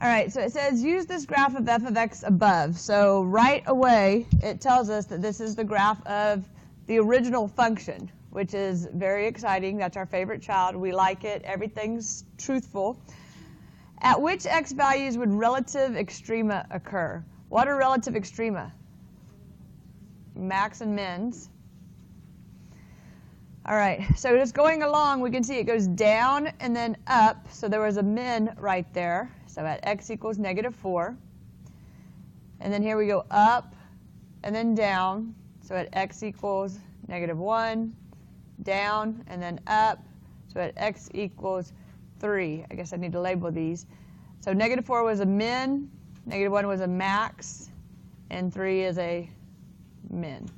All right, so it says use this graph of f of x above. So right away, it tells us that this is the graph of the original function, which is very exciting. That's our favorite child. We like it. Everything's truthful. At which x values would relative extrema occur? What are relative extrema? Max and mins. All right, so just going along, we can see it goes down and then up. So there was a min right there. So at x equals -4. And then here we go up and then down. So at x equals -1, down, and then up. So at x equals 3. I guess I need to label these. So -4 was a min, -1 was a max, and 3 is a min.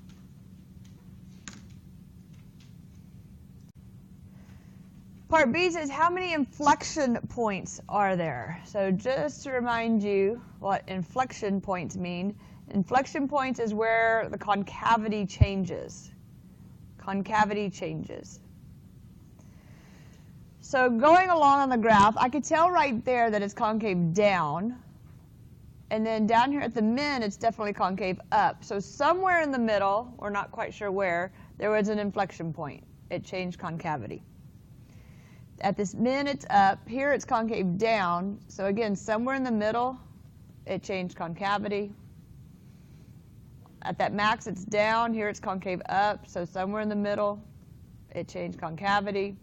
Part B says, how many inflection points are there? So just to remind you what inflection points mean, inflection points is where the concavity changes. Concavity changes. So going along on the graph, I could tell right there that it's concave down. And then down here at the min, it's definitely concave up. So somewhere in the middle, we're not quite sure where, there was an inflection point. It changed concavity. At this min, it's up. Here, it's concave down. So again, somewhere in the middle, it changed concavity. At that max, it's down. Here, it's concave up. So somewhere in the middle, it changed concavity.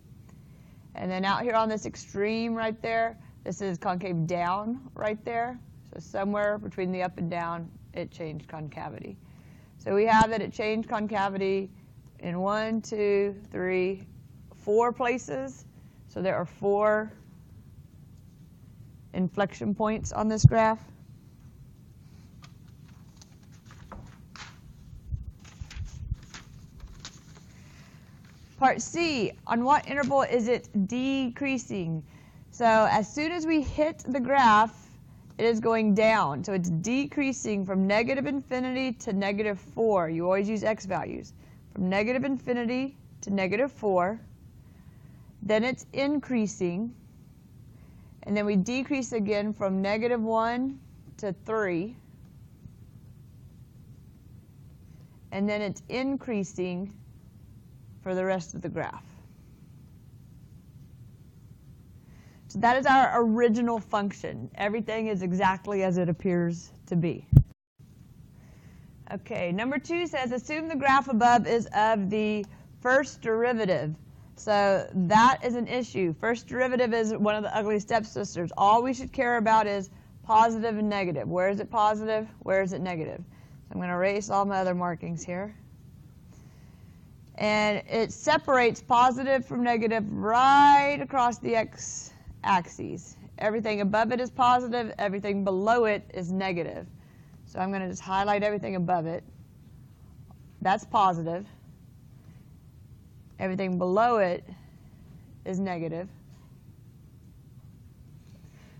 And then out here on this extreme right there, this is concave down right there. So somewhere between the up and down, it changed concavity. So we have that it changed concavity in 1, 2, 3, 4 places. So there are 4 inflection points on this graph. Part C, on what interval is it decreasing? So as soon as we hit the graph, it is going down. So it's decreasing from -infinity to -4. You always use x values. From -infinity to -4. Then it's increasing, and then we decrease again from -1 to 3, and then it's increasing for the rest of the graph. So that is our original function. Everything is exactly as it appears to be. Okay, number 2 says assume the graph above is of the first derivative. So that is an issue. First derivative is one of the ugly stepsisters. All we should care about is positive and negative. Where is it positive? Where is it negative? So I'm going to erase all my other markings here. And it separates positive from negative right across the x-axis. Everything above it is positive. Everything below it is negative. So I'm going to just highlight everything above it. That's positive. Everything below it is negative.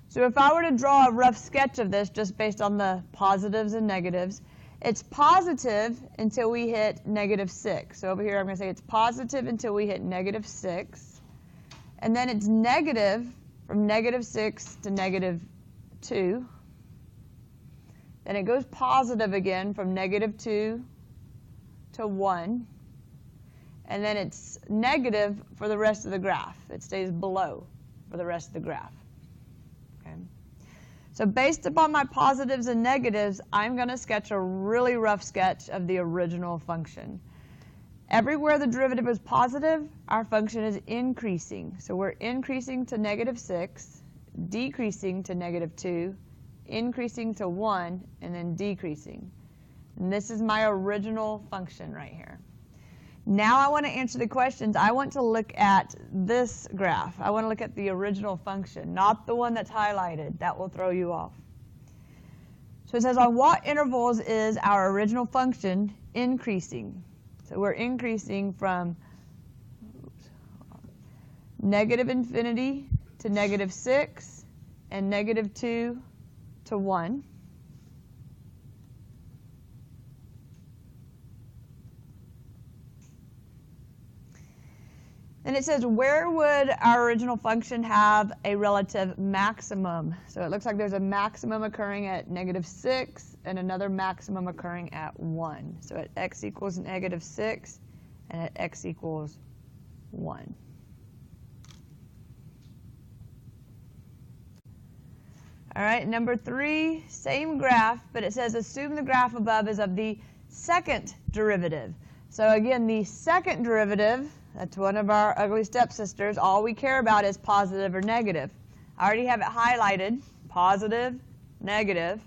So if I were to draw a rough sketch of this just based on the positives and negatives, it's positive until we hit -6. So over here I'm going to say it's positive until we hit -6. And then it's negative from -6 to -2. Then it goes positive again from -2 to 1. And then it's negative for the rest of the graph. It stays below for the rest of the graph. Okay. So based upon my positives and negatives, I'm going to sketch a really rough sketch of the original function. Everywhere the derivative is positive, our function is increasing. So we're increasing to -6, decreasing to -2, increasing to 1, and then decreasing. And this is my original function right here. Now I want to answer the questions. I want to look at this graph. I want to look at the original function, not the one that's highlighted. That will throw you off. So it says, on what intervals is our original function increasing? So we're increasing from -infinity to -6 and -2 to 1. Then it says, where would our original function have a relative maximum? So it looks like there's a maximum occurring at -6 and another maximum occurring at 1. So at x equals -6 and at x equals 1. All right, number 3, same graph, but it says assume the graph above is of the second derivative. So again, the second derivative, that's one of our ugly stepsisters. All we care about is positive or negative. I already have it highlighted, positive, negative.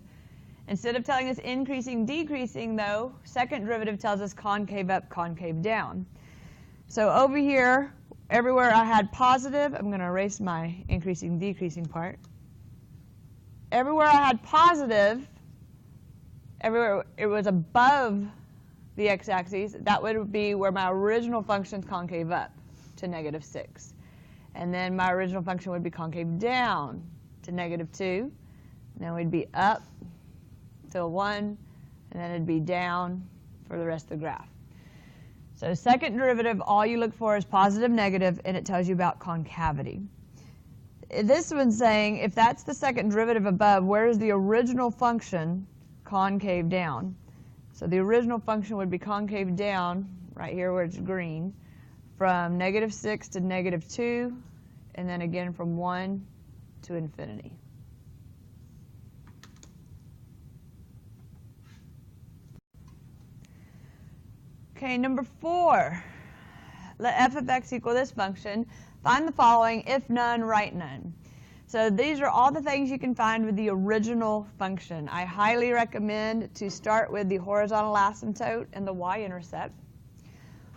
Instead of telling us increasing, decreasing, though, second derivative tells us concave up, concave down. So over here, everywhere I had positive, I'm going to erase my increasing, decreasing part. Everywhere I had positive, everywhere it was above the x-axis, that would be where my original function's concave up to -6. And then my original function would be concave down to -2. And then we'd be up till 1, and then it'd be down for the rest of the graph. So second derivative, all you look for is positive, negative, and it tells you about concavity. This one's saying if that's the second derivative above, where is the original function concave down? So the original function would be concave down, right here where it's green, from -6 to -2, and then again from 1 to infinity. Okay, number 4. Let f of x equal this function. Find the following. If none, write none. So these are all the things you can find with the original function. I highly recommend to start with the horizontal asymptote and the y-intercept.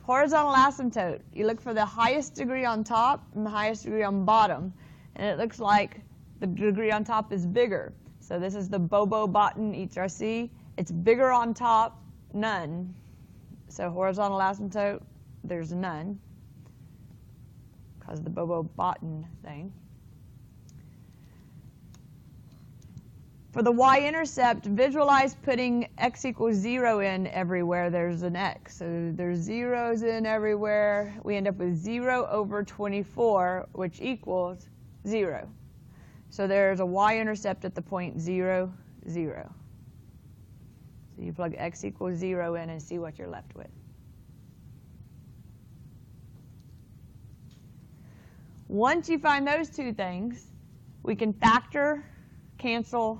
Horizontal asymptote, you look for the highest degree on top and the highest degree on bottom. And it looks like the degree on top is bigger. So this is the Bobo-Botten HRC. It's bigger on top, none. So horizontal asymptote, there's none, because of the Bobo-Botten thing. For the y-intercept, visualize putting x equals 0 in everywhere there's an x. So there's zeros in everywhere. We end up with 0 over 24, which equals 0. So there's a y-intercept at the point 0, 0. So you plug x equals 0 in and see what you're left with. Once you find those two things, we can factor, cancel,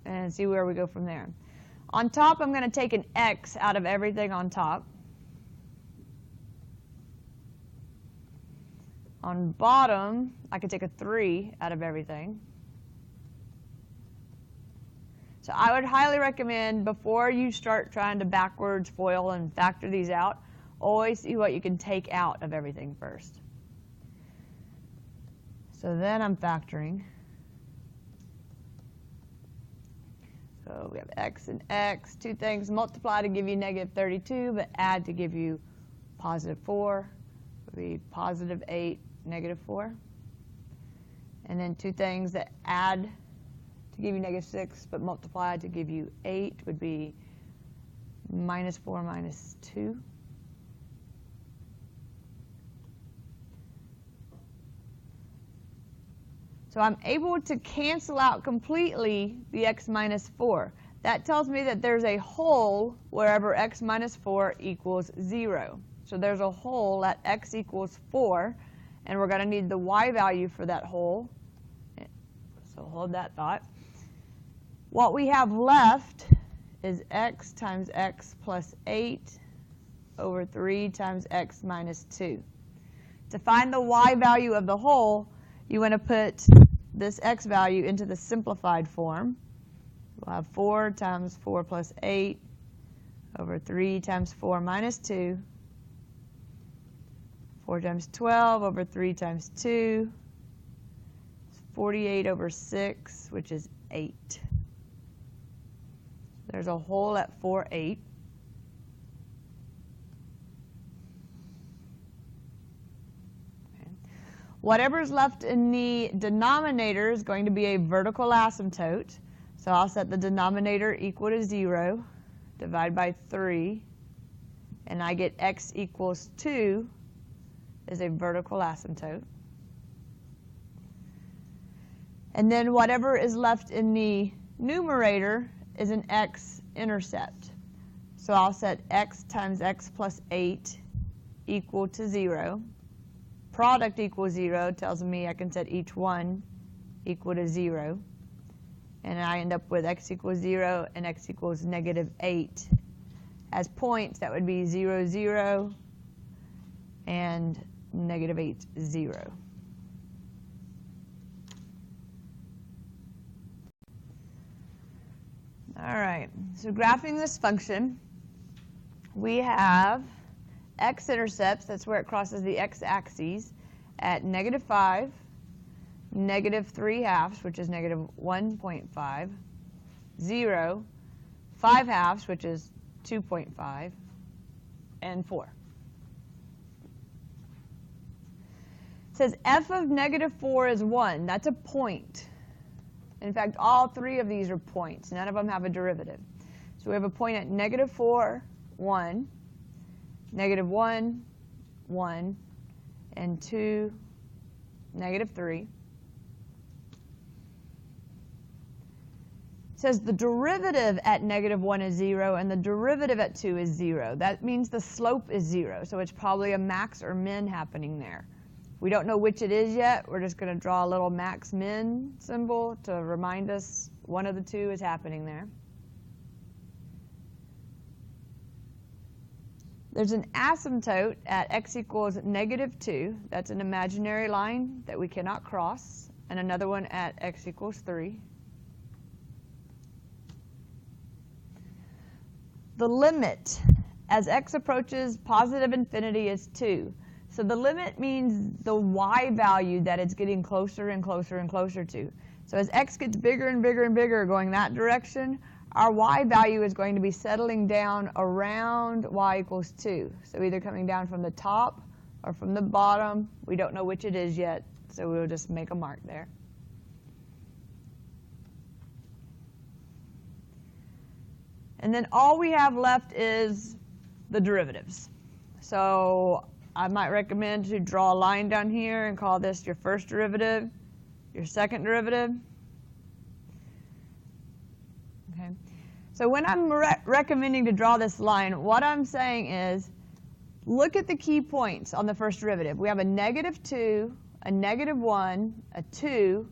and see where we go from there. On top, I'm going to take an x out of everything on top. On bottom, I could take a 3 out of everything. So I would highly recommend, before you start trying to backwards FOIL and factor these out, always see what you can take out of everything first. So then I'm factoring. So we have x and x, two things. Multiply to give you -32, but add to give you +4. Would be +8, -4. And then two things that add to give you -6, but multiply to give you 8 would be -4 minus 2. So I'm able to cancel out completely the x minus 4. That tells me that there's a hole wherever x minus 4 equals 0. So there's a hole at x equals 4, and we're going to need the y value for that hole. So hold that thought. What we have left is x times x plus 8 over 3 times x minus 2. To find the y value of the hole, you want to put this x value into the simplified form. We'll have 4 times 4 plus 8 over 3 times 4 minus 2. 4 times 12 over 3 times 2. 48 over 6, which is 8. There's a hole at 4, 8. Whatever's left in the denominator is going to be a vertical asymptote. So I'll set the denominator equal to 0, divide by 3, and I get x equals 2 is a vertical asymptote. And then whatever is left in the numerator is an x-intercept. So I'll set x times x plus 8 equal to 0. Product equals 0 tells me I can set each one equal to 0. And I end up with x equals 0 and x equals negative 8. As points, that would be 0, 0, and negative 8, 0. All right, so graphing this function, we have x-intercepts, that's where it crosses the x-axis, at negative 5, negative 3/2, which is negative 1.5, 0, 5/2, which is 2.5, and 4. It says f of negative 4 is 1. That's a point. In fact, all three of these are points. None of them have a derivative. So we have a point at negative 4, 1, negative 1, 1, and 2, negative 3. It says the derivative at negative 1 is 0 and the derivative at 2 is 0. That means the slope is 0, so it's probably a max or min happening there. We don't know which it is yet. We're just going to draw a little max-min symbol to remind us one of the two is happening there. There's an asymptote at x equals negative 2. That's an imaginary line that we cannot cross. And another one at x equals 3. The limit as x approaches positive infinity is 2. So the limit means the y value that it's getting closer and closer and closer to. So as x gets bigger and bigger and bigger going that direction, our y value is going to be settling down around y equals 2. So either coming down from the top or from the bottom. We don't know which it is yet, so we'll just make a mark there. And then all we have left is the derivatives. So I might recommend to draw a line down here and call this your first derivative, your second derivative. Okay. So when I'm recommending to draw this line, what I'm saying is look at the key points on the first derivative. We have a negative 2, a negative 1, a 2,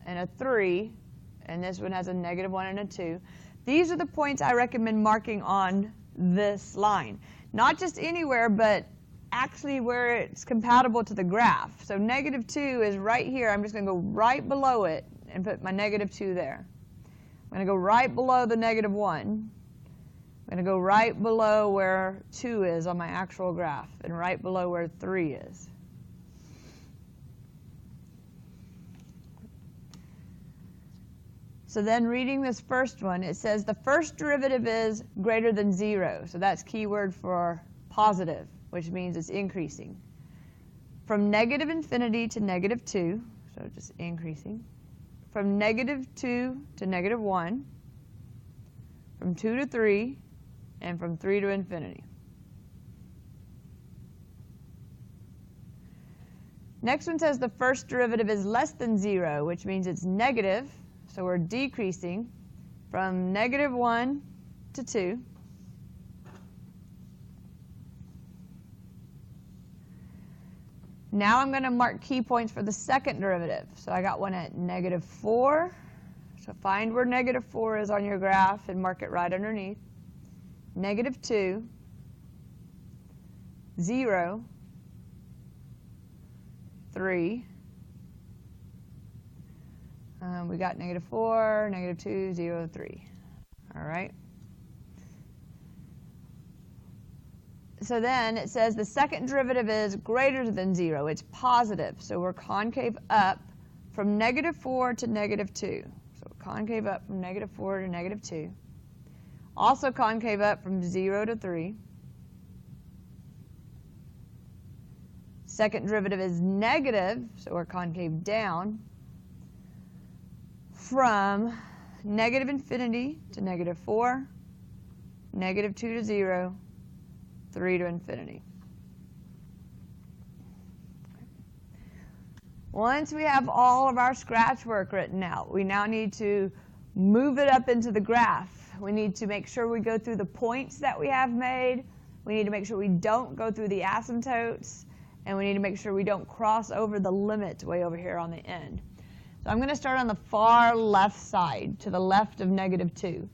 and a 3, and this one has a negative 1 and a 2. These are the points I recommend marking on this line. Not just anywhere, but actually where it's compatible to the graph. So negative 2 is right here. I'm just going to go right below it and put my negative 2 there. I'm going to go right below the negative 1. I'm going to go right below where 2 is on my actual graph and right below where 3 is. So then reading this first one, it says the first derivative is greater than 0. So that's keyword for positive, which means it's increasing. From negative infinity to negative 2, so just increasing. From negative 2 to negative 1, from 2 to 3, and from 3 to infinity. Next one says the first derivative is less than 0, which means it's negative, so we're decreasing from negative 1 to 2. Now I'm going to mark key points for the second derivative. So I got one at negative 4. So find where negative 4 is on your graph and mark it right underneath. Negative 2, 0, 3. We got negative 4, negative 2, 0, 3. All right. So then it says the second derivative is greater than 0. It's positive. So we're concave up from negative 4 to negative 2. So concave up from negative 4 to negative 2. Also concave up from 0 to 3. Second derivative is negative, so we're concave down from negative infinity to negative 4, negative 2 to 0, 3 to infinity. Once we have all of our scratch work written out, we now need to move it up into the graph. We need to make sure we go through the points that we have made. We need to make sure we don't go through the asymptotes. And we need to make sure we don't cross over the limit way over here on the end. So I'm going to start on the far left side, to the left of -2.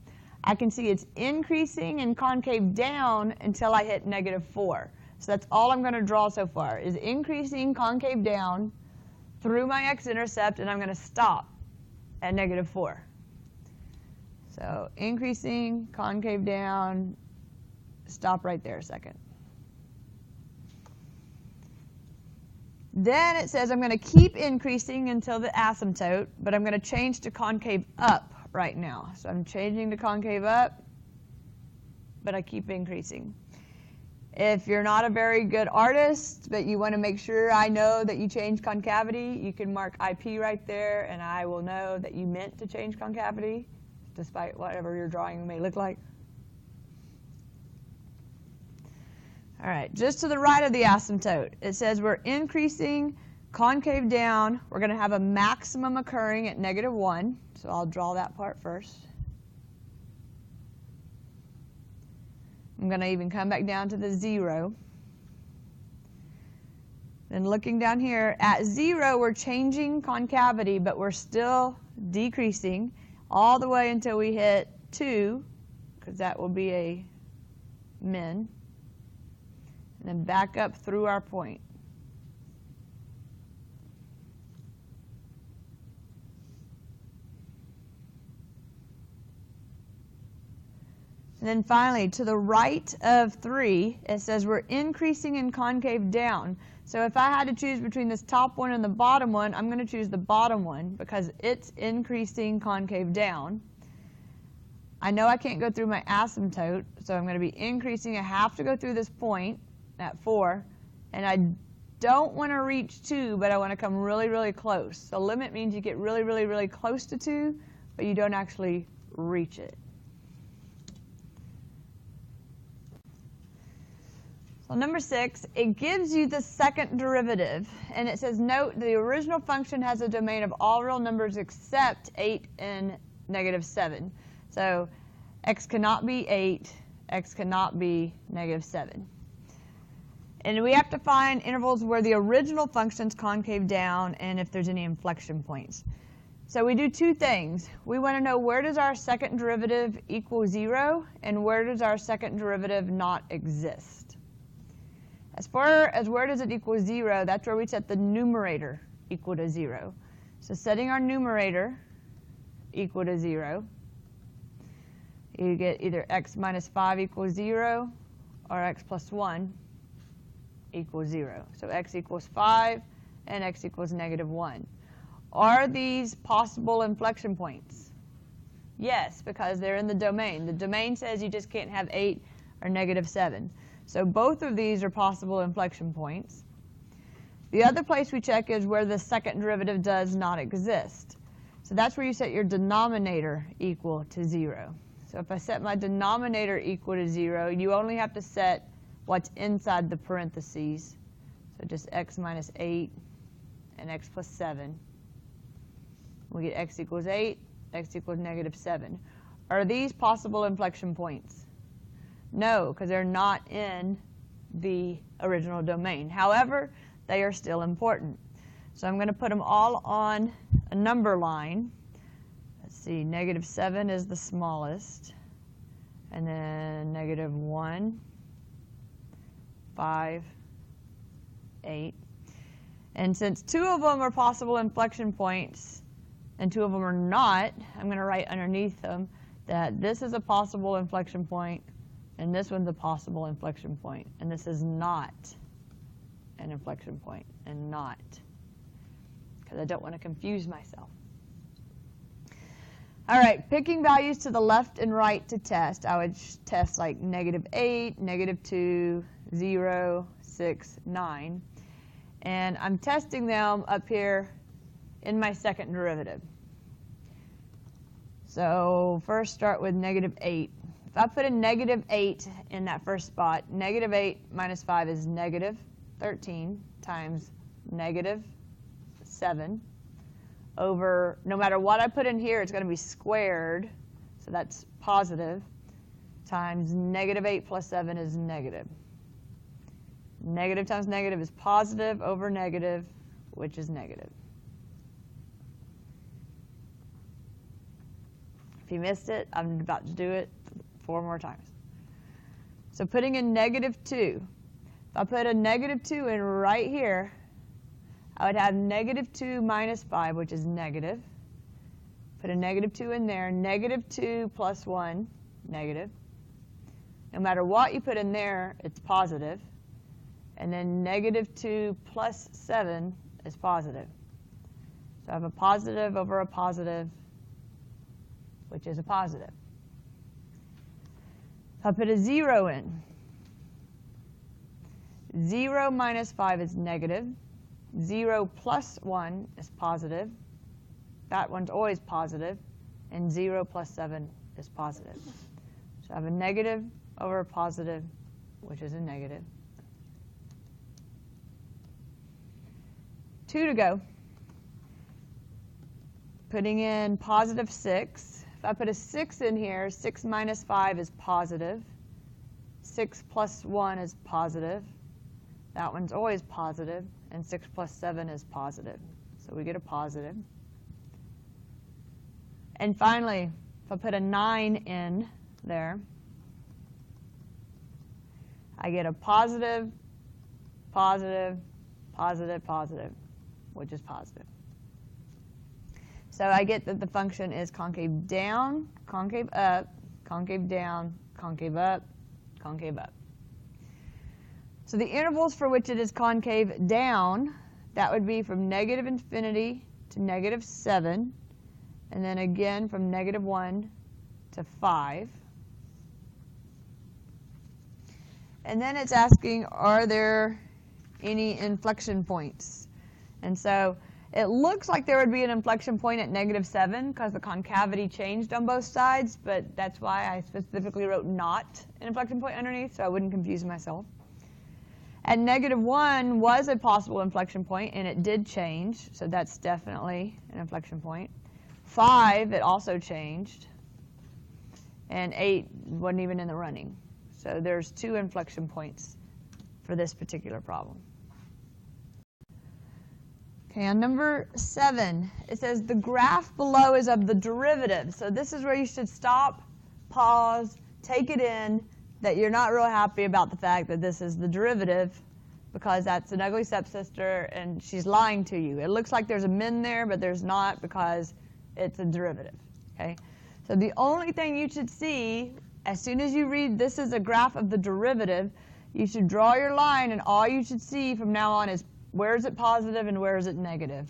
I can see it's increasing and concave down until I hit -4. So that's all I'm going to draw so far, is increasing concave down through my x-intercept, and I'm going to stop at -4. So increasing, concave down, stop right there a second. Then it says I'm going to keep increasing until the asymptote, but I'm going to change to concave up right now. So I'm changing to concave up, but I keep increasing. If you're not a very good artist, but you want to make sure I know that you changed concavity, you can mark IP right there, and I will know that you meant to change concavity, despite whatever your drawing may look like. All right, just to the right of the asymptote, it says we're increasing concave down. We're going to have a maximum occurring at -1, so I'll draw that part first. I'm going to even come back down to the 0. Then looking down here, at 0 we're changing concavity, but we're still decreasing all the way until we hit 2, because that will be a min. And then back up through our point. And then finally, to the right of 3, it says we're increasing in concave down. So if I had to choose between this top one and the bottom one, I'm going to choose the bottom one because it's increasing concave down. I know I can't go through my asymptote, so I'm going to be increasing. I have to go through this point at 4, and I don't want to reach 2, but I want to come really, really close. So limit means you get really, really, really close to 2, but you don't actually reach it. So number 6, it gives you the second derivative, and it says, note the original function has a domain of all real numbers except 8 and -7. So x cannot be 8, x cannot be -7. And we have to find intervals where the original function's concave down and if there's any inflection points. So we do two things. We want to know where does our second derivative equal 0 and where does our second derivative not exist. As far as where does it equal 0, that's where we set the numerator equal to 0. So setting our numerator equal to 0, you get either x minus 5 equals 0 or x plus 1 equals 0. So x equals 5 and x equals -1. Are these possible inflection points? Yes, because they're in the domain. The domain says you just can't have 8 or -7. So both of these are possible inflection points. The other place we check is where the second derivative does not exist. So that's where you set your denominator equal to 0. So if I set my denominator equal to 0, you only have to set what's inside the parentheses. So just x minus 8 and x plus 7. We get x equals 8, x equals -7. Are these possible inflection points? No, because they're not in the original domain. However, they are still important. So I'm going to put them all on a number line. Let's see, -7 is the smallest. And then -1, 5, 8. And since 2 of them are possible inflection points and 2 of them are not, I'm going to write underneath them that this is a possible inflection point and this one's a possible inflection point, and this is not an inflection point, and not, because I don't want to confuse myself. All right, picking values to the left and right to test. I would test like -8, -2, 0, 6, 9. And I'm testing them up here in my second derivative. So first start with -8. If I put a -8 in that first spot, -8 minus 5 is -13 times -7. 7 over, no matter what I put in here, it's going to be squared, so that's positive, times negative 8 plus 7 is negative. Negative times negative is positive over negative, which is negative. If you missed it, I'm about to do it 4 more times. So putting in negative 2, if I put a negative 2 in right here, I would have negative 2 minus 5, which is negative. Put a negative 2 in there. Negative 2 plus 1, negative. No matter what you put in there, it's positive. And then negative 2 plus 7 is positive. So I have a positive over a positive, which is a positive. If I put a 0 in, 0 minus 5 is negative. 0 plus 1 is positive. That one's always positive. And 0 plus 7 is positive. So I have a negative over a positive, which is a negative. 2 to go. Putting in positive 6. If I put a 6 in here, 6 minus 5 is positive. 6 plus 1 is positive. That one's always positive. And 6 plus 7 is positive. So we get a positive. And finally, if I put a 9 in there, I get a positive, positive, positive, positive, which is positive. So I get that the function is concave down, concave up, concave down, concave up, concave up. So the intervals for which it is concave down, that would be from negative infinity to negative 7, and then again from negative 1 to 5. And then it's asking, are there any inflection points? And so it looks like there would be an inflection point at negative 7 because the concavity changed on both sides, but that's why I specifically wrote not an inflection point underneath, so I wouldn't confuse myself. At negative 1 was a possible inflection point, and it did change, so that's definitely an inflection point. 5, it also changed, and 8 wasn't even in the running. So there's 2 inflection points for this particular problem. Okay, on number 7, it says the graph below is of the derivative. So this is where you should stop, pause, take it in, that you're not real happy about the fact that this is the derivative because that's an ugly stepsister and she's lying to you. It looks like there's a min there, but there's not because it's a derivative. Okay? So the only thing you should see as soon as you read this is a graph of the derivative, you should draw your line and all you should see from now on is where is it positive and where is it negative.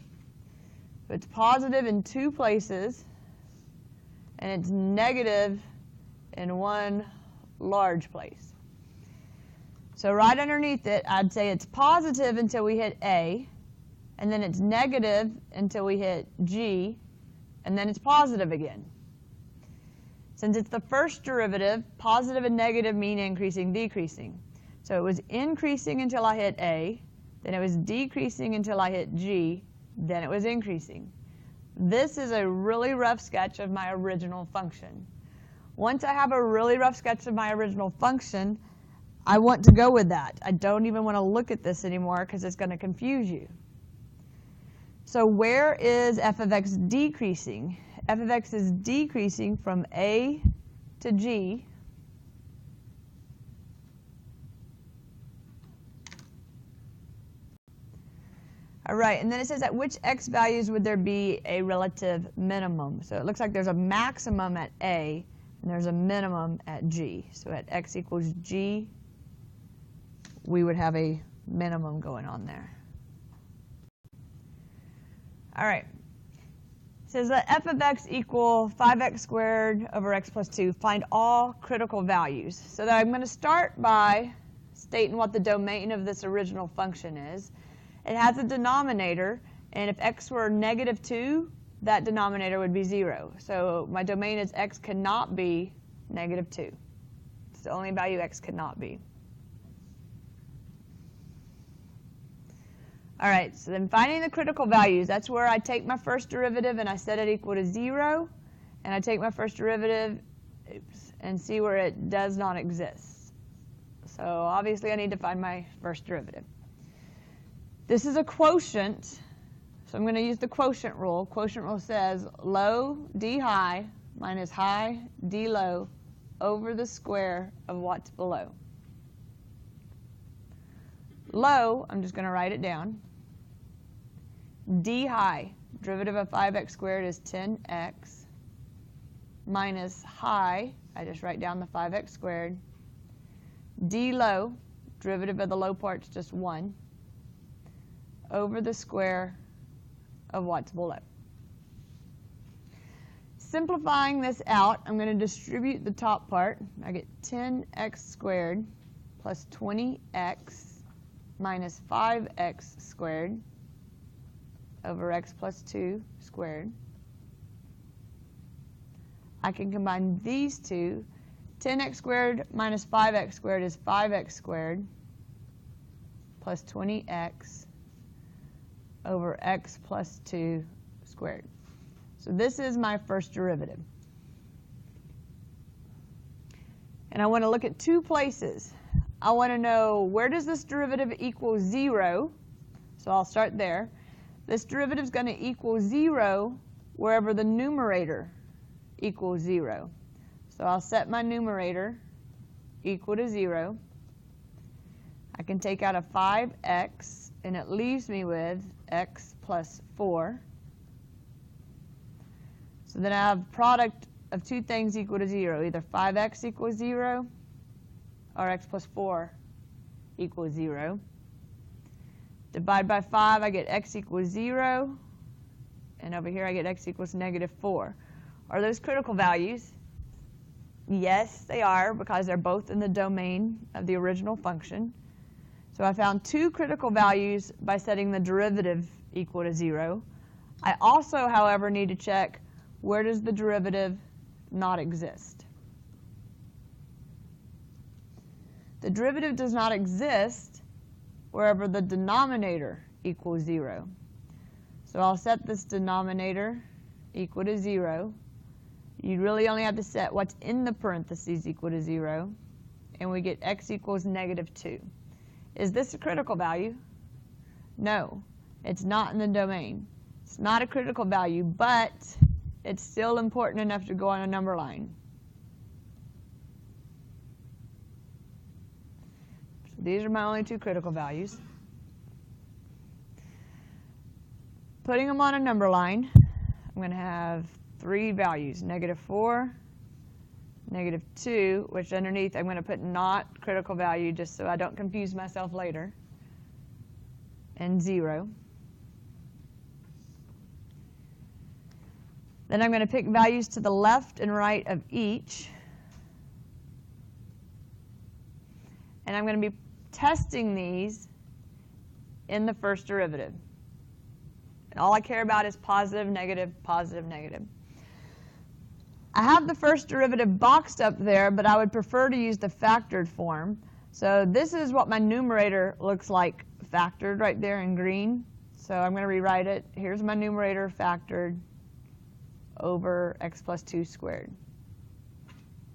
It's positive in 2 places and it's negative in 1 large place. So right underneath it, I'd say it's positive until we hit A, and then it's negative until we hit G, and then it's positive again. Since it's the first derivative, positive and negative mean increasing, decreasing. So it was increasing until I hit A, then it was decreasing until I hit G, then it was increasing. This is a really rough sketch of my original function. Once I have a really rough sketch of my original function, I want to go with that. I don't even want to look at this anymore because it's going to confuse you. So where is f of x decreasing? F of x is decreasing from A to G. All right, and then it says at which x values would there be a relative minimum? So it looks like there's a maximum at A, and there's a minimum at G. So at x equals G, we would have a minimum going on there. All right. It says that f of x equal 5x squared over x plus 2. Find all critical values. So that I'm going to start by stating what the domain of this original function is. It has a denominator, and if x were negative 2, that denominator would be 0. So my domain is x cannot be negative 2. It's the only value x cannot be. All right, so then finding the critical values, that's where I take my first derivative and I set it equal to 0, and I take my first derivative and see where it does not exist. So obviously I need to find my first derivative. This is a quotient, so I'm going to use the quotient rule. Quotient rule says low d high minus high d low over the square of what's below. Low, I'm just going to write it down. D high, derivative of 5x squared is 10x, minus high, I just write down the 5x squared. D low, derivative of the low part is just 1, over the square of what's below. Simplifying this out, I'm going to distribute the top part. I get 10x squared plus 20x minus 5x squared over x plus 2 squared. I can combine these two. 10x squared minus 5x squared is 5x squared plus 20x over x plus 2 squared. So this is my first derivative. And I want to look at two places. I want to know, where does this derivative equal 0? So I'll start there. This derivative is going to equal 0 wherever the numerator equals 0. So I'll set my numerator equal to 0. I can take out a 5x, and it leaves me with x plus 4. So then I have product of two things equal to 0, either 5x equals 0 or x plus 4 equals 0. Divide by 5, I get x equals 0, and over here I get x equals negative 4. Are those critical values? Yes, they are, because they're both in the domain of the original function. So I found two critical values by setting the derivative equal to 0. I also, however, need to check, where does the derivative not exist? The derivative does not exist wherever the denominator equals 0. So I'll set this denominator equal to 0. You really only have to set what's in the parentheses equal to 0, and we get x equals negative 2. Is this a critical value? No, it's not in the domain. It's not a critical value, but it's still important enough to go on a number line. So these are my only two critical values. Putting them on a number line, I'm going to have three values, negative 4, negative 2, which underneath I'm going to put not critical value just so I don't confuse myself later, and 0. Then I'm going to pick values to the left and right of each, and I'm going to be testing these in the first derivative. And all I care about is positive, negative, positive, negative. I have the first derivative boxed up there, but I would prefer to use the factored form. So this is what my numerator looks like factored right there in green. So I'm going to rewrite it. Here's my numerator factored over x plus 2 squared.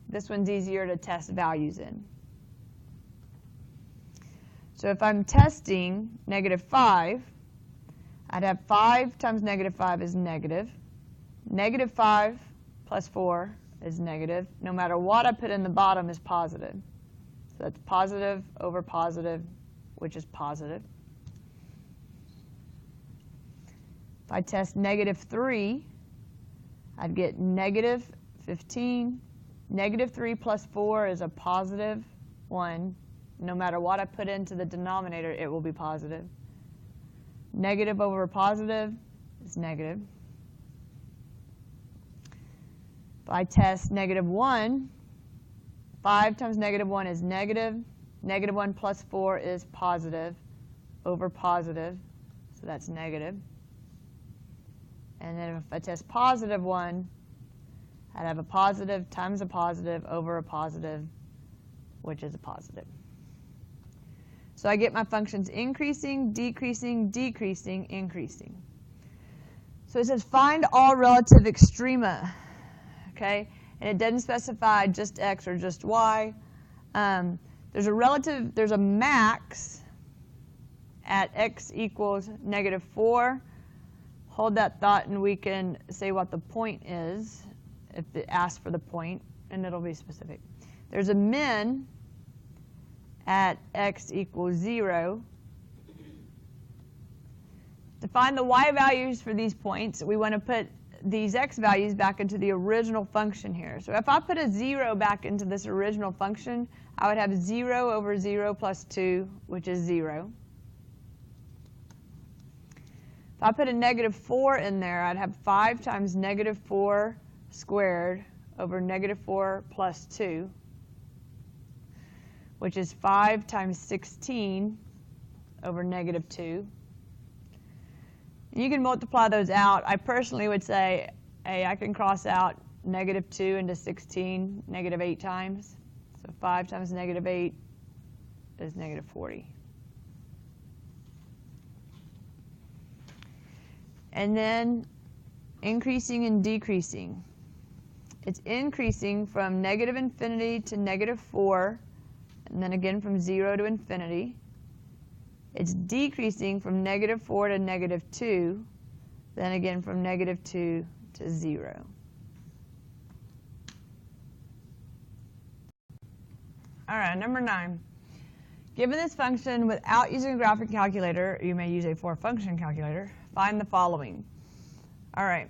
This one's easier to test values in. So if I'm testing negative 5, I'd have 5 times negative 5 is negative. Negative 5 plus 4 is negative. No matter what I put in the bottom is positive. So that's positive over positive, which is positive. If I test negative 3, I'd get negative 15. Negative 3 plus 4 is a positive 1. No matter what I put into the denominator, it will be positive. Negative over positive is negative. If I test negative 1, 5 times negative 1 is negative. Negative 1 plus 4 is positive over positive, so that's negative. And then if I test positive 1, I'd have a positive times a positive over a positive, which is a positive. So I get my functions increasing, decreasing, decreasing, increasing. So it says find all relative extrema, okay? And it doesn't specify just x or just y. There's a max at x equals -4. Hold that thought and we can say what the point is if it asks for the point, and it'll be specific. There's a min at x equals 0. To find the y values for these points, we want to put these x values back into the original function here. So if I put a 0 back into this original function, I would have 0 over 0 plus 2, which is 0. If I put a -4 in there, I'd have 5 times -4 squared over -4 plus 2, which is 5 times 16 over -2. And you can multiply those out. I personally would say, hey, I can cross out -2 into 16 -8 times. So 5 times -8 is -40. And then increasing and decreasing. It's increasing from -infinity to -4, and then again from 0 to infinity. It's decreasing from -4 to -2, then again from -2 to 0. All right, number 9. Given this function without using a graphic calculator, you may use a four-function calculator, find the following. All right,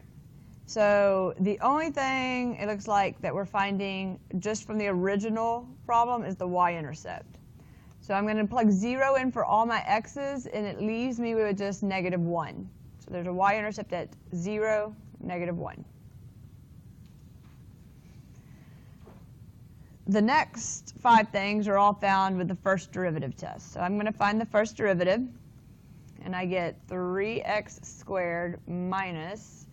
so the only thing it looks like that we're finding just from the original problem is the y-intercept. So I'm going to plug 0 in for all my x's, and it leaves me with just -1. So there's a y-intercept at 0, -1. The next 5 things are all found with the first derivative test. So I'm going to find the first derivative, and I get 3x squared minus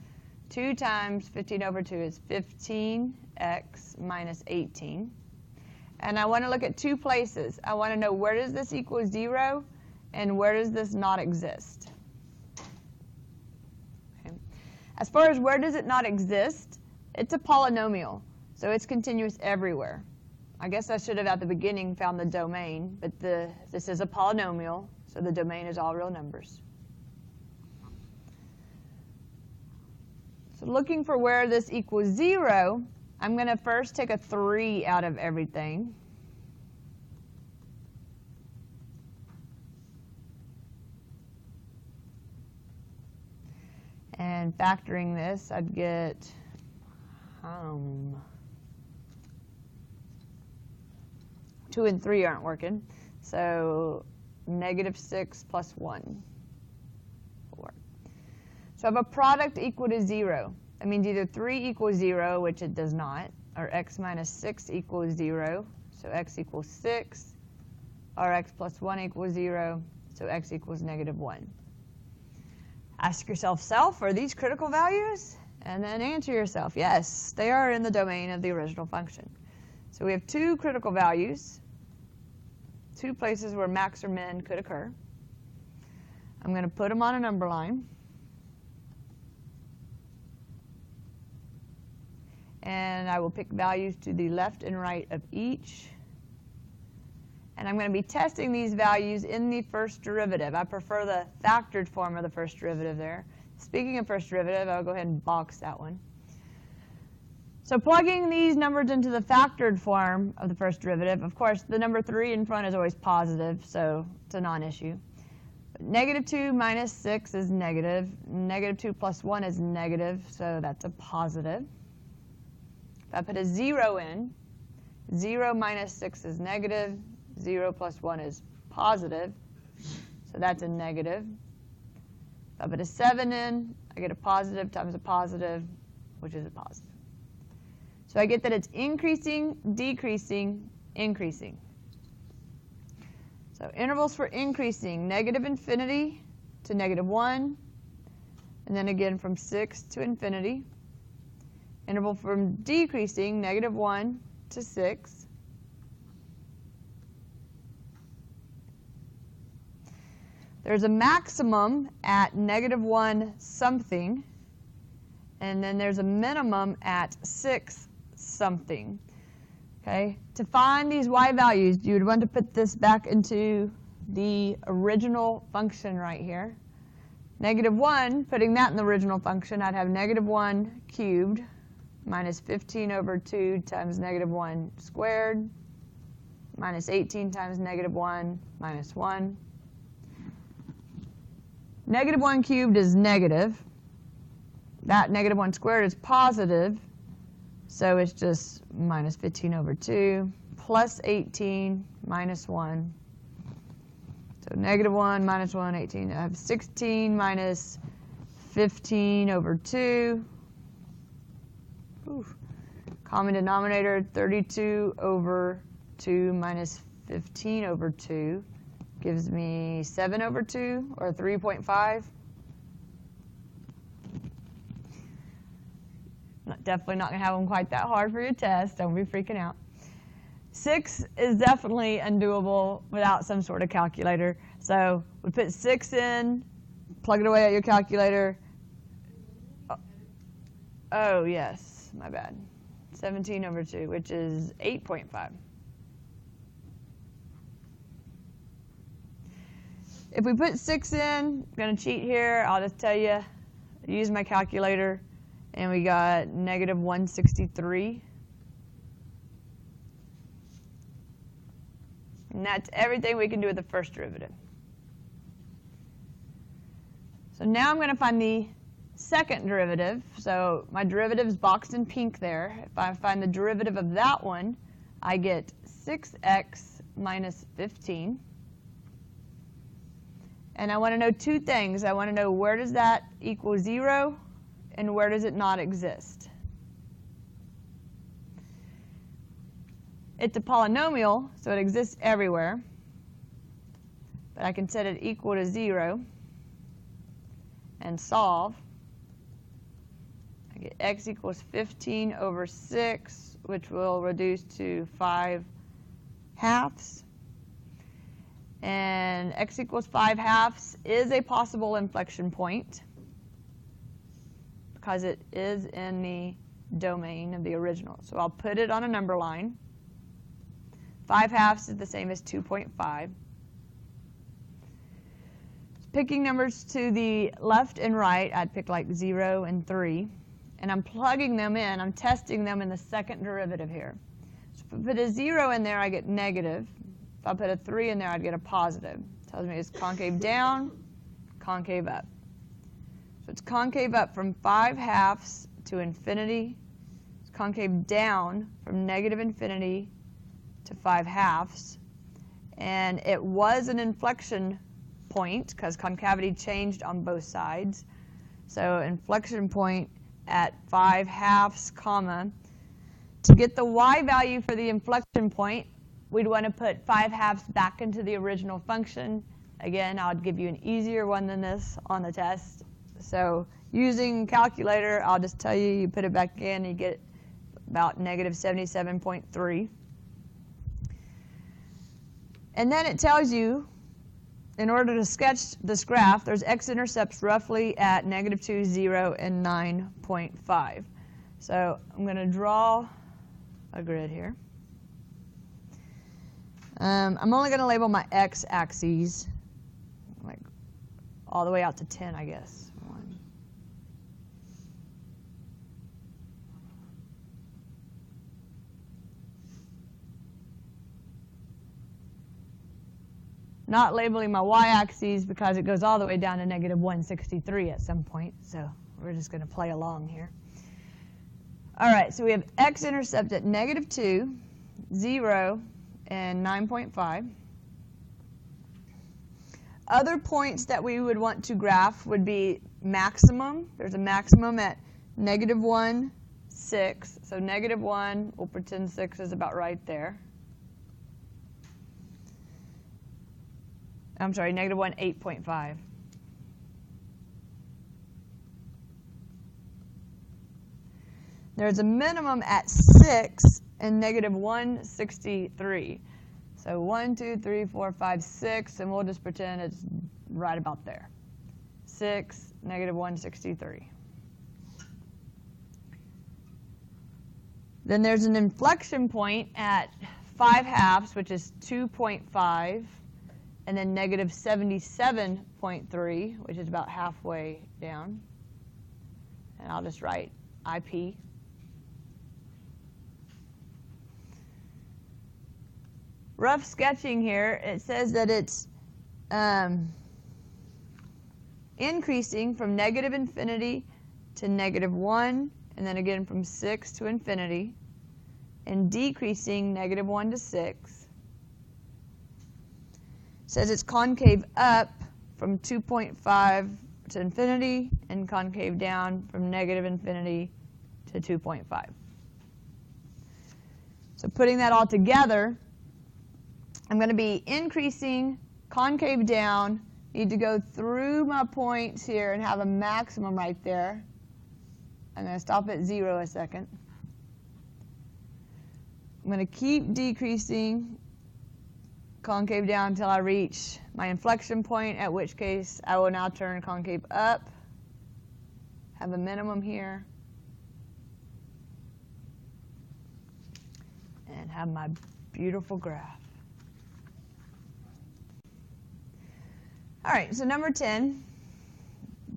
2 times 15 over 2 is 15x minus 18. And I want to look at 2 places. I want to know where does this equal 0 and where does this not exist. Okay. As far as where does it not exist, it's a polynomial, so it's continuous everywhere. I guess I should have at the beginning found the domain, but this is a polynomial, so the domain is all real numbers. So looking for where this equals 0, I'm going to first take a 3 out of everything. And factoring this, I'd get 2 and 3 aren't working. So -6 plus 1, 4. So I have a product equal to 0. That means either 3 equals 0, which it does not, or x minus 6 equals 0, so x equals 6, or x plus 1 equals 0, so x equals -1. Ask yourself, are these critical values? And then answer yourself, yes, they are in the domain of the original function. So we have 2 critical values, 2 places where max or min could occur. I'm going to put them on a number line. And I will pick values to the left and right of each. And I'm going to be testing these values in the first derivative. I prefer the factored form of the first derivative there. Speaking of first derivative, I'll go ahead and box that one. So plugging these numbers into the factored form of the first derivative, of course, the number 3 in front is always positive, so it's a non-issue. -2 minus 6 is negative. -2 plus 1 is negative, so that's a positive. If I put a 0 in, 0 minus 6 is negative, 0 plus 1 is positive, so that's a negative. If I put a 7 in, I get a positive times a positive, which is a positive. So I get that it's increasing, decreasing, increasing. So intervals for increasing, -infinity to -1, and then again from 6 to infinity. Interval from decreasing, -1 to 6. There's a maximum at -1 something, and then there's a minimum at 6 something. Okay? To find these y values, you would want to put this back into the original function right here. -1, putting that in the original function, I'd have -1 cubed minus 15 over 2 times -1 squared minus 18 times -1 minus 1. -1 cubed is negative. That -1 squared is positive, so it's just minus 15 over 2 plus 18 minus 1. So -1 minus 1, 18. I have 16 minus 15 over 2. Oof. Common denominator, 32 over 2 minus 15 over 2 gives me 7 over 2, or 3.5. Definitely not going to have them quite that hard for your test. Don't be freaking out. 6 is definitely undoable without some sort of calculator. So we put 6 in, plug it away at your calculator. Oh, yes, my bad. 17 over 2, which is 8.5. If we put 6 in, I'm going to cheat here. I'll just tell you, use my calculator, and we got -163. And that's everything we can do with the first derivative. So now I'm going to find the second derivative. So my derivative is boxed in pink there. If I find the derivative of that one, I get 6x minus 15. And I want to know two things. I want to know where does that equal 0 and where does it not exist. It's a polynomial, so it exists everywhere. But I can set it equal to 0 and solve. I get x equals 15 over 6, which will reduce to 5/2. And x equals 5/2 is a possible inflection point because it is in the domain of the original. So I'll put it on a number line. 5/2 is the same as 2.5. Picking numbers to the left and right, I'd pick like 0 and 3. And I'm plugging them in. I'm testing them in the second derivative here. So if I put a 0 in there, I get negative. If I put a 3 in there, I'd get a positive. It tells me it's concave down, concave up. So it's concave up from 5/2 to infinity. It's concave down from -infinity to 5/2. And it was an inflection point because concavity changed on both sides. So inflection point at 5/2, comma. To get the y value for the inflection point, we'd want to put 5/2 back into the original function. Again, I'll give you an easier one than this on the test. So using calculator, I'll just tell you, you put it back in, you get about -77.3. And then it tells you, in order to sketch this graph, there's x-intercepts roughly at -2, 0, and 9.5. So I'm going to draw a grid here. I'm only going to label my x-axes, like all the way out to 10, I guess. 1. Not labeling my y-axis because it goes all the way down to -163 at some point. So we're just going to play along here. All right, so we have x-intercept at -2, 0, and 9.5. Other points that we would want to graph would be maximum. There's a maximum at -1, 6. So -1, we'll pretend 6 is about right there. I'm sorry, -1, 8.5. There's a minimum at 6 and -163. So 1, 2, 3, 4, 5, 6, and we'll just pretend it's right about there. 6, negative 163. Then there's an inflection point at 5/2, which is 2.5, and then negative 77.3, which is about halfway down. And I'll just write IP. Rough sketching here, it says that it's increasing from negative infinity to negative 1, and then again from 6 to infinity, and decreasing negative 1 to 6. It says it's concave up from 2.5 to infinity, and concave down from negative infinity to 2.5. So putting that all together, I'm going to be increasing concave down, need to go through my points here and have a maximum right there. I'm going to stop at 0 a second. I'm going to keep decreasing concave down until I reach my inflection point, at which case I will now turn concave up, have a minimum here, and have my beautiful graph. All right, so number 10,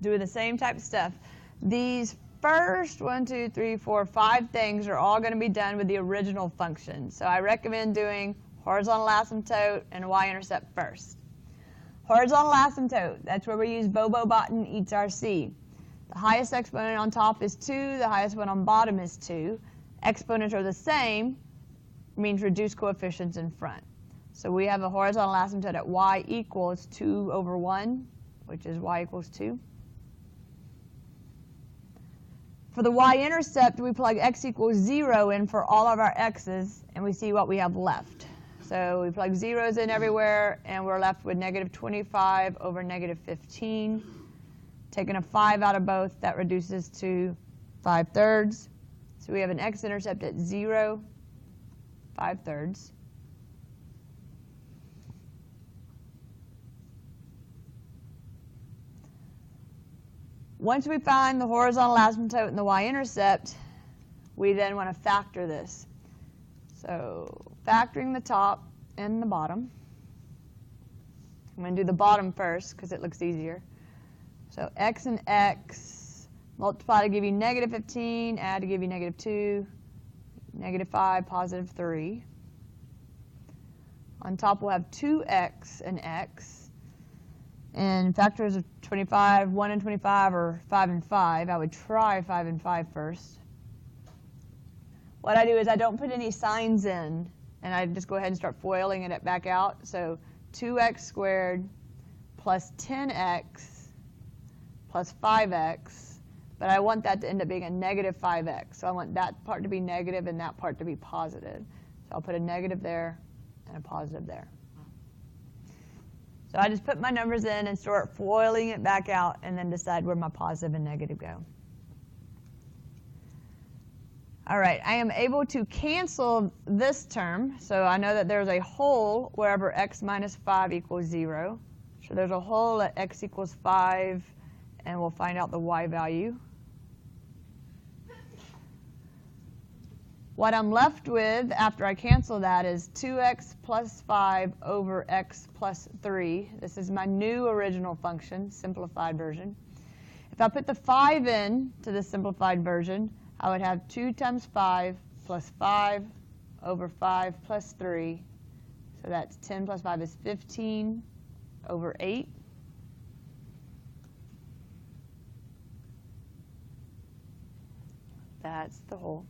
doing the same type of stuff. These first 1, 2, 3, 4, 5 things are all going to be done with the original function. So I recommend doing horizontal asymptote and y-intercept first. Horizontal asymptote, that's where we use Bobo-Botten eats RC. The highest exponent on top is 2, the highest one on bottom is 2. Exponents are the same, means reduce coefficients in front. So we have a horizontal asymptote at y equals 2 over 1, which is y equals 2. For the y-intercept, we plug x equals 0 in for all of our x's, and we see what we have left. So we plug zeros in everywhere, and we're left with negative 25 over negative 15. Taking a 5 out of both, that reduces to 5/3. So we have an x-intercept at 0, 5/3. Once we find the horizontal asymptote and the y-intercept, we then want to factor this. So factoring the top and the bottom. I'm going to do the bottom first because it looks easier. So x and x, multiply to give you negative 15, add to give you negative 2, negative 5, positive 3. On top we'll have 2x and x. And factors of 25, 1 and 25, or 5 and 5. I would try 5 and 5 first. What I do is I don't put any signs in, and I just go ahead and start foiling it back out. So 2x squared plus 10x plus 5x, but I want that to end up being a negative 5x. So I want that part to be negative and that part to be positive. So I'll put a negative there and a positive there. So I just put my numbers in and start foiling it back out and then decide where my positive and negative go. All right, I am able to cancel this term. So I know that there's a hole wherever x minus 5 equals 0. So there's a hole at x equals 5, and we'll find out the y value. What I'm left with after I cancel that is 2x plus 5 over x plus 3. This is my new original function, simplified version. If I put the 5 in to the simplified version, I would have 2 times 5 plus 5 over 5 plus 3. So that's 10 plus 5 is 15 over 8. That's the whole.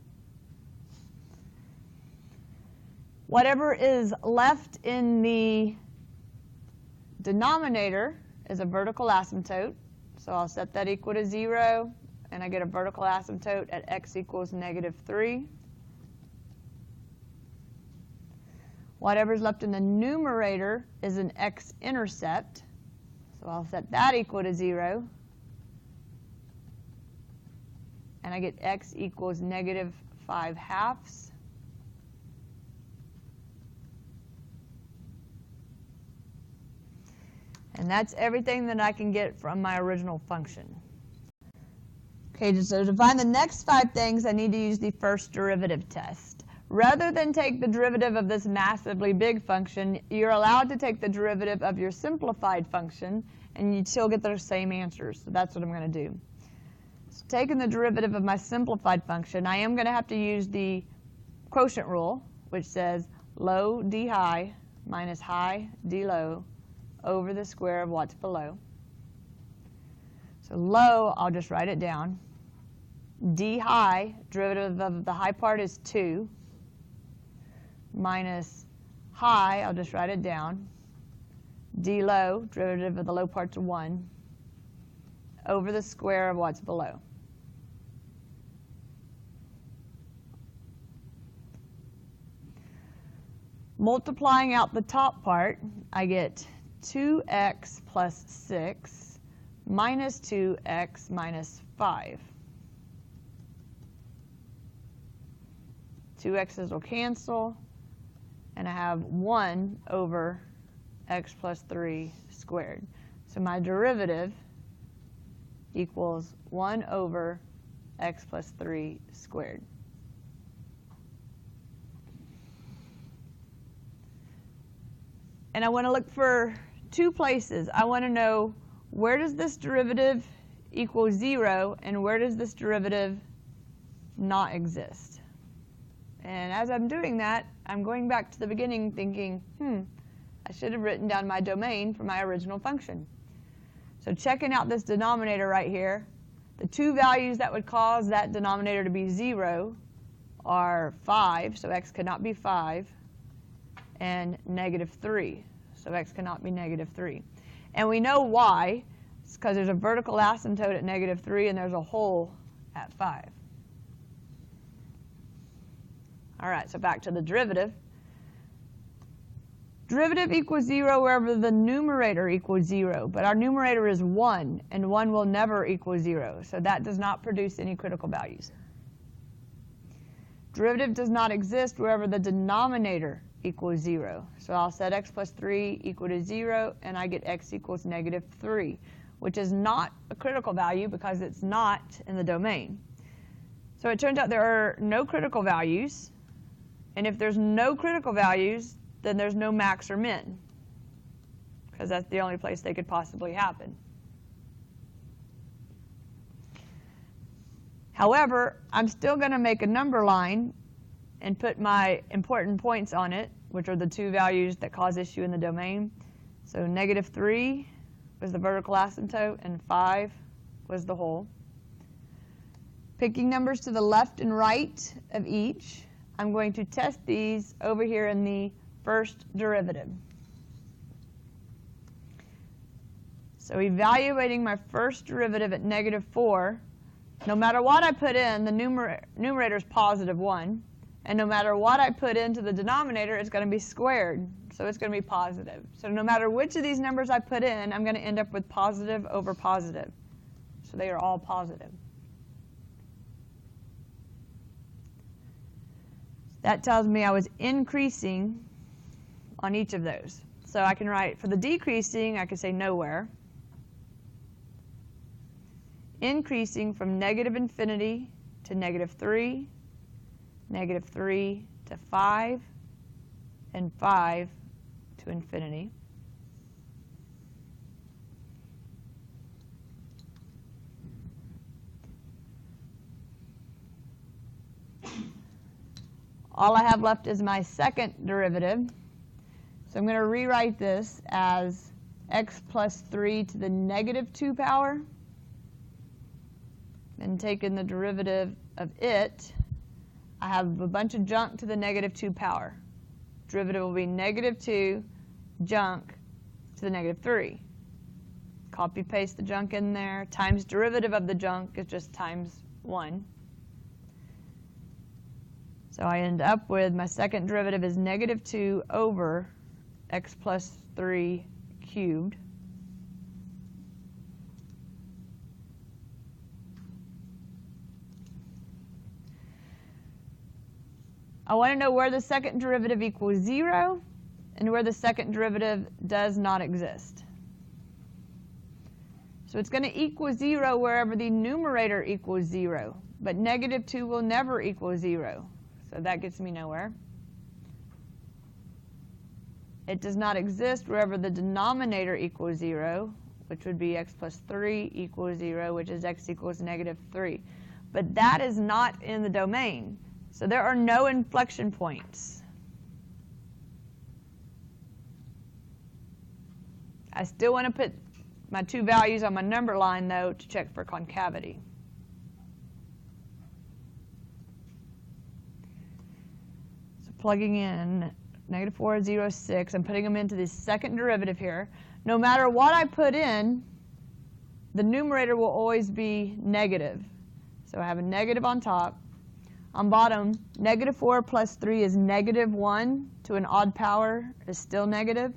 Whatever is left in the denominator is a vertical asymptote. So I'll set that equal to 0, and I get a vertical asymptote at x equals negative 3. Whatever's left in the numerator is an x-intercept. So I'll set that equal to 0. And I get x equals negative 5/2. And that's everything that I can get from my original function. Okay, so to find the next 5 things, I need to use the first derivative test. Rather than take the derivative of this massively big function, you're allowed to take the derivative of your simplified function, and you'd still get those same answers. So that's what I'm going to do. So taking the derivative of my simplified function, I am going to have to use the quotient rule, which says low d high minus high d low over the square of what's below. So low, I'll just write it down. D high, derivative of the high part is 2, minus high, I'll just write it down. D low, derivative of the low part's 1, over the square of what's below. Multiplying out the top part, I get 2x plus 6 minus 2x minus 5. 2x's will cancel, and I have 1 over x plus 3 squared. So my derivative equals 1 over x plus 3 squared. And I want to look for 2 places. I want to know, where does this derivative equal 0 and where does this derivative not exist? And as I'm doing that, I'm going back to the beginning thinking, I should have written down my domain for my original function. So checking out this denominator right here, the 2 values that would cause that denominator to be 0 are 5, so x cannot be 5, and negative 3, so x cannot be negative 3. And we know why. It's because there's a vertical asymptote at negative 3 and there's a hole at 5. All right, so back to the derivative. Derivative equals 0 wherever the numerator equals 0, but our numerator is 1, and 1 will never equal 0, so that does not produce any critical values. Derivative does not exist wherever the denominator equals 0. So I'll set x plus 3 equal to 0, and I get x equals negative 3, which is not a critical value because it's not in the domain. So it turns out there are no critical values, and if there's no critical values, then there's no max or min, because that's the only place they could possibly happen. However, I'm still going to make a number line and put my important points on it, which are the 2 values that cause issue in the domain. So negative 3 was the vertical asymptote, and 5 was the hole. Picking numbers to the left and right of each, I'm going to test these over here in the first derivative. So evaluating my first derivative at negative 4, no matter what I put in, the numerator is positive 1. And no matter what I put into the denominator, it's going to be squared, so it's going to be positive. So no matter which of these numbers I put in, I'm going to end up with positive over positive. So they are all positive. That tells me I was increasing on each of those. So I can write, for the decreasing, I could say nowhere. Increasing from negative infinity to negative 3. Negative 3 to 5, and 5 to infinity. All I have left is my second derivative. So I'm going to rewrite this as x plus 3 to the negative 2 power, and taking the derivative of it, I have a bunch of junk to the negative 2 power. Derivative will be negative 2 junk to the negative 3. Copy paste the junk in there, times derivative of the junk is just times 1. So I end up with my second derivative is negative 2 over x plus 3 cubed. I want to know where the second derivative equals 0 and where the second derivative does not exist. So it's going to equal 0 wherever the numerator equals 0. But negative 2 will never equal 0. So that gets me nowhere. It does not exist wherever the denominator equals 0, which would be x plus 3 equals 0, which is x equals negative 3. But that is not in the domain. So there are no inflection points. I still want to put my two values on my number line, though, to check for concavity. So plugging in negative 4, 0, 6, I'm putting them into the second derivative here. No matter what I put in, the numerator will always be negative. So I have a negative on top. On bottom, negative 4 plus 3 is negative 1 to an odd power is still negative.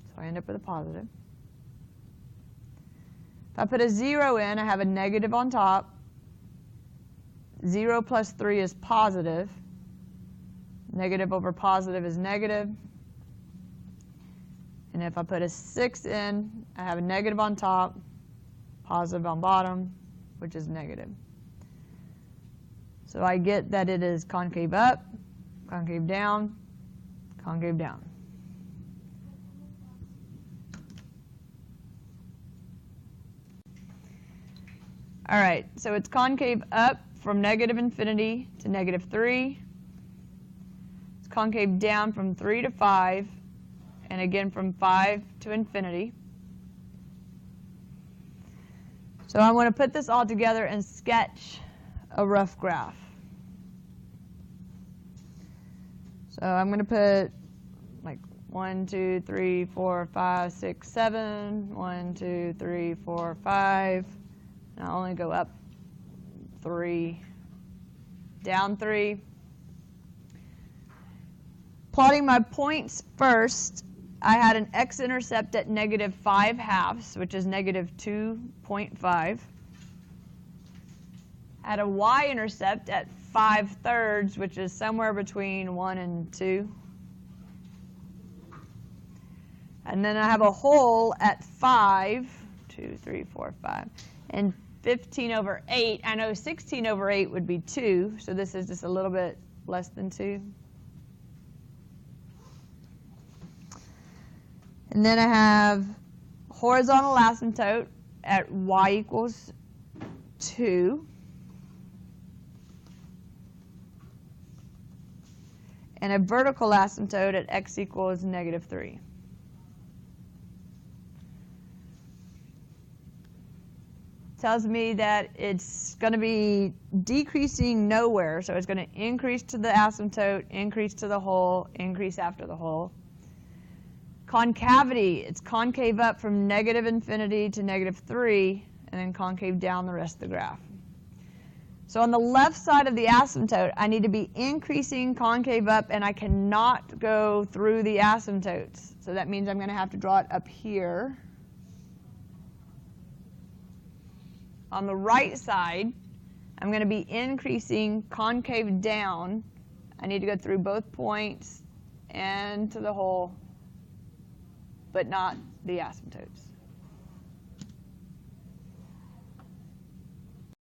So I end up with a positive. If I put a 0 in, I have a negative on top. 0 plus 3 is positive. Negative over positive is negative. And if I put a 6 in, I have a negative on top, positive on bottom, which is negative. So I get that it is concave up, concave down, concave down. All right, so it's concave up from negative infinity to negative 3. It's concave down from 3 to 5, and again from 5 to infinity. So I want to put this all together and sketch a rough graph. So I'm going to put like 1, 2, 3, 4, 5, 6, 7, 1, 2, 3, 4, 5, and I'll only go up 3, down 3. Plotting my points first, I had an x-intercept at negative 5/2, which is negative 2.5. I had a y-intercept at 5/3, which is somewhere between 1 and 2. And then I have a hole at 5, 2, 3, 4, 5, and 15 over 8. I know 16 over 8 would be 2, so this is just a little bit less than 2. And then I have horizontal asymptote at y equals 2. And a vertical asymptote at x equals negative 3. Tells me that it's going to be decreasing nowhere, so it's going to increase to the asymptote, increase to the hole, increase after the hole. Concavity, it's concave up from negative infinity to negative 3, and then concave down the rest of the graph. So on the left side of the asymptote, I need to be increasing concave up, and I cannot go through the asymptotes. So that means I'm going to have to draw it up here. On the right side, I'm going to be increasing concave down. I need to go through both points and to the hole, but not the asymptotes.